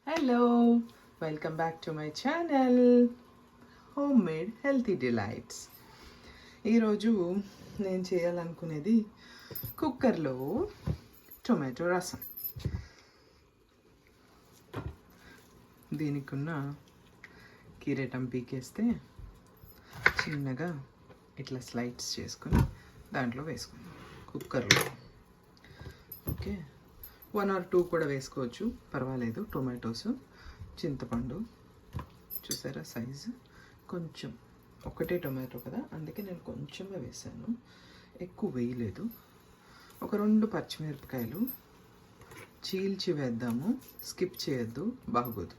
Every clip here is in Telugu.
Hello, welcome back to my channel home made healthy delights. ఈరోజు నేను చేయాలనుకునేది కుక్కర్లో టొమాటో రసం. దీనికున్న కిరీటం పీకేస్తే చిన్నగా ఇట్లా స్లైడ్స్ చేసుకొని దాంట్లో వేసుకుందాం కుక్కర్లో. ఓకే, 1 or 2 కూడా వేసుకోవచ్చు, పర్వాలేదు. టొమాటోస్, చింతపండు చూసారా సైజు, కొంచెం ఒకటే టొమాటో కదా, అందుకే నేను కొంచెమే వేసాను, ఎక్కువ వేయలేదు. ఒక 2 పచ్చిమిరపకాయలు చీల్చి వేద్దాము, స్కిప్ చేయొద్దు, బాగోదు.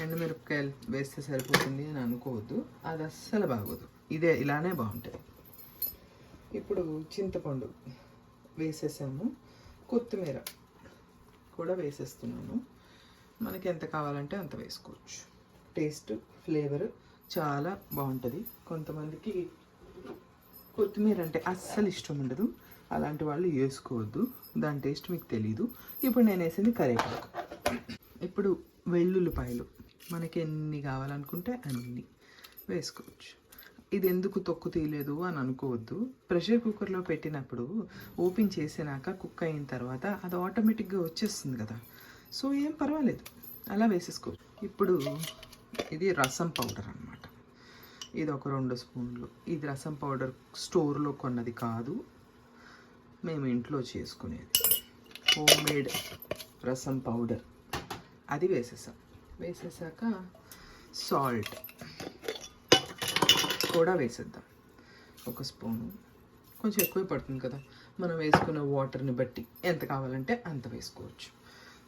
ఎండుమిరపకాయలు వేస్తే సరిపోతుంది అని అనుకోవద్దు, అది అస్సలు బాగోదు, ఇదే ఇలానే బాగుంటుంది. ఇప్పుడు చింతపండు వేసేసాము, కొత్తిమీర కూడా వేసేస్తున్నాను. మనకి ఎంత కావాలంటే అంత వేసుకోవచ్చు. టేస్ట్, ఫ్లేవర్ చాలా బాగుంటుంది. కొంతమందికి కొత్తిమీర అంటే అస్సలు ఇష్టం ఉండదు, అలాంటి వాళ్ళు వేసుకోవద్దు, దాని టేస్ట్ మీకు తెలీదు. ఇప్పుడు నేను వేసింది కరివేపాకు. ఇప్పుడు వెల్లుల్లిపాయలు మనకి ఎన్ని కావాలనుకుంటే అన్ని వేసుకోవచ్చు. ఇది ఎందుకు తొక్కు తీయలేదు అని అనుకోవద్దు. ప్రెషర్ కుక్కర్లో పెట్టినప్పుడు ఓపెన్ చేసినాక కుక్ అయిన తర్వాత అది ఆటోమేటిక్గా వచ్చేస్తుంది కదా, సో ఏం పర్వాలేదు, అలా వేసేసుకోవచ్చు. ఇప్పుడు ఇది రసం పౌడర్ అన్నమాట. ఇది ఒక 2 స్పూన్లు. ఇది రసం పౌడర్ స్టోర్లో కొన్నది కాదు, మేము ఇంట్లో చేసుకునేది హోమ్ మేడ్ రసం పౌడర్. అది వేసేసాక సాల్ట్ కూడా వేసేద్దాం, 1 స్పూను. కొంచెం ఎక్కువే పడుతుంది కదా, మనం వేసుకున్న వాటర్ని బట్టి ఎంత కావాలంటే అంత వేసుకోవచ్చు.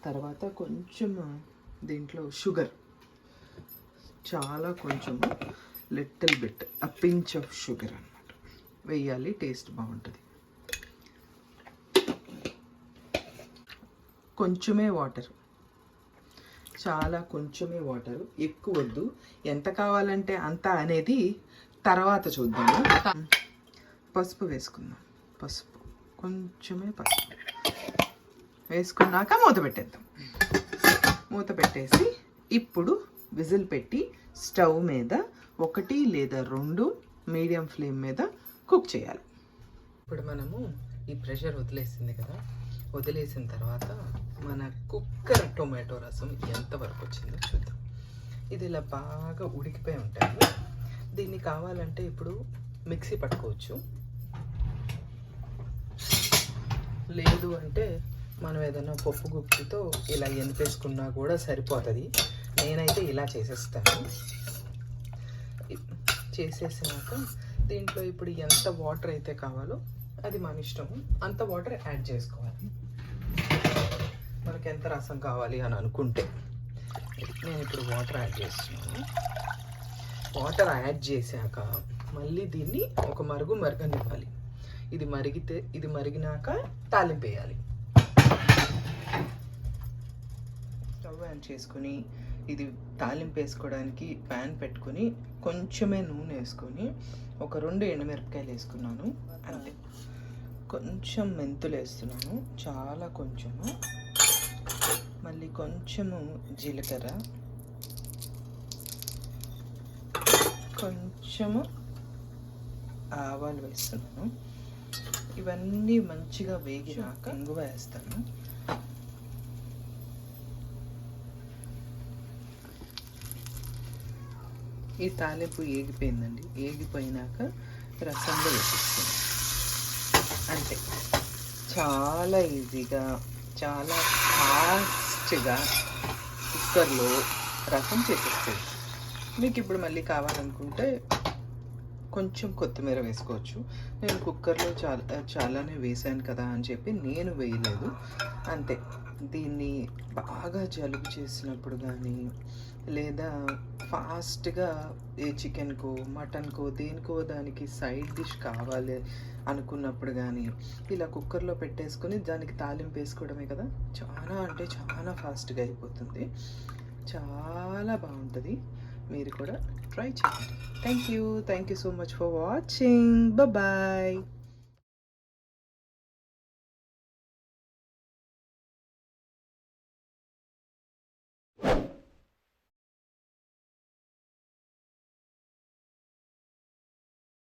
తర్వాత కొంచెం దీంట్లో షుగర్, చాలా కొంచెం, little bit, a pinch of sugar అన్నమాట వేయాలి, టేస్ట్ బాగుంటుంది. కొంచెమే వాటర్, చాలా కొంచెమే వాటరు, ఎక్కువ వద్దు. ఎంత కావాలంటే అంత అనేది తర్వాత చూద్దాము. పసుపు వేసుకుందాం, పసుపు కొంచెమే పసుపు వేసుకున్నాక మూత పెట్టేద్దాం. మూత పెట్టేసి ఇప్పుడు విజిల్ పెట్టి స్టవ్ మీద 1 లేదా 2 మీడియం ఫ్లేమ్ మీద కుక్ చేయాలి. ఇప్పుడు మనము ఈ ప్రెషర్ వదిలేసింది కదా, వదిలేసిన తర్వాత మన కుక్కర్ టొమాటో రసం ఎంతవరకు వచ్చిందో చూద్దాం. ఇది ఇలా బాగా ఉడికిపోయి ఉంటుంది. దీన్ని కావాలంటే ఇప్పుడు మిక్సీ పట్టుకోవచ్చు, లేదు అంటే మనం ఏదైనా పప్పు గుప్పితో ఇలా ఎనిపేసుకున్నా కూడా సరిపోతుంది. నేనైతే ఇలా చేసేస్తాను. చేసేసినాక దీంట్లో ఇప్పుడు ఎంత వాటర్ అయితే కావాలో అది మన ఇష్టము, అంత వాటర్ యాడ్ చేసుకోవాలి. మనకి ఎంత రసం కావాలి అని అనుకుంటే. నేను ఇప్పుడు వాటర్ యాడ్ చేస్తున్నాను. వాటర్ యాడ్ చేశాక మళ్ళీ దీన్ని ఒక మరగనివ్వాలి. ఇది మరిగినాక తాలింపు వేయాలి. స్టవ్ ఆన్ చేసుకుని ఇది తాలింపు వేసుకోవడానికి ప్యాన్ పెట్టుకుని కొంచెమే నూనె వేసుకొని ఒక 2 ఎండుమిరపకాయలు వేసుకున్నాను, అంతే. కొంచెం మెంతులు వేస్తున్నాను, చాలా కొంచెము. మళ్ళీ కొంచెము జీలకర్ర, కొంచెము ఆవాలు వేస్తున్నాను. ఇవన్నీ మంచిగా వేగినాక ఇంగువ వేస్తాను. ఈ తాలింపు ఏగిపోయిందండి. ఏగిపోయినాక రసంలో వేసిస్తాను, అంతే. చాలా ఈజీగా, చాలా ఫాస్ట్గా కుక్కర్లో రసం చేసేస్తుంది. మీకు ఇప్పుడు మళ్ళీ కావాలనుకుంటే కొంచెం కొత్తిమీర వేసుకోవచ్చు. నేను కుక్కర్లో చాలానే వేసాను కదా అని చెప్పి నేను వేయలేదు, అంతే. దీన్ని బాగా జలుబు చేసినప్పుడు కానీ, లేదా ఫాస్ట్గా ఏ చికెన్కో మటన్కో దేనికో దానికి సైడ్ డిష్ కావాలి అనుకున్నప్పుడు కానీ ఇలా కుక్కర్లో పెట్టేసుకొని దానికి తాలింపు వేసుకోవడమే కదా, చాలా అంటే చాలా ఫాస్ట్గా అయిపోతుంది, చాలా బాగుంటుంది. మీరు కూడా ట్రై చేయండి. Thank you so much for watching. Bye.